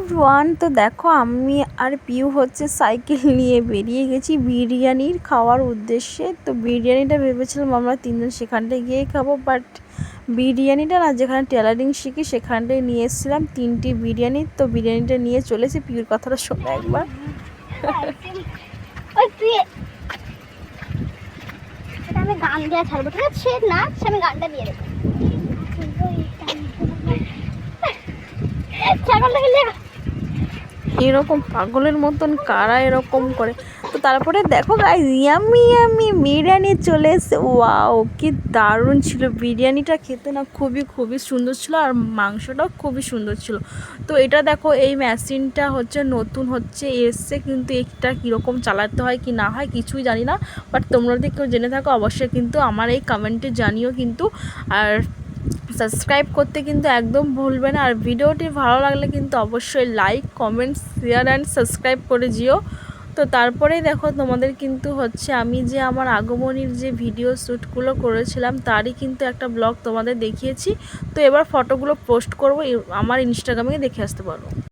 Everyone, তো দেখো আমি আর পিউ হচ্ছে সাইকেল নিয়ে বেরিয়ে গেছি বিরিয়ানির খাওয়ার উদ্দেশ্যে। তো বিরিয়ানিটা ভেবেছিলাম আমরা তিনজন সেখানটায় গিয়েই খাবো, বাট বিরিয়ানিটা না, যেখানে টেলারিং শিখি সেখানটায় নিয়ে এসেছিলাম 3টি বিরিয়ানি। তো বিরিয়ানিটা নিয়ে চলেছি, পিউর কথাটা শোনো একবার। আমি গান দেওয়া ছাড়বো, ঠিক আছে? নাচ, আমি গানটা দিয়ে দেবো। এরকম পাগলের মতন কারা এরকম করে। তো তারপরে দেখো গাইস, ইয়াম্মি ইয়াম্মি বিরিয়ানি চলে এসে, ওয়াও কি দারুণ ছিল বিরিয়ানিটা খেতে, না খুবই খুবই সুন্দর ছিল, আর মাংসটাও খুবই সুন্দর ছিল। তো এটা দেখো, এই মেশিনটা হচ্ছে নতুন হচ্ছে এসছে, কিন্তু এটা কীরকম চালাতে হয় কি না হয় কিছুই জানি না। বাট তোমরা যদি কেউ জেনে থাকো অবশ্যই কিন্তু আমার এই কমেন্টে জানিও কিন্তু। আর সাবস্ক্রাইব করতে কিন্তু একদম ভুলবে না, আর ভিডিওটি ভালো লাগলে কিন্তু অবশ্যই like comment share and subscribe করে যেও। তো তারপরে দেখো, তোমাদের কিন্তু হচ্ছে আমি যে আমার আগমনীর যে ভিডিও শ্যুটগুলো করেছিলাম তারই কিন্তু একটা ব্লগ তোমাদের দেখিয়েছি। তো এবার ফটোগুলো পোস্ট করবো, আমার ইনস্টাগ্রামে দেখে আসতে পারো।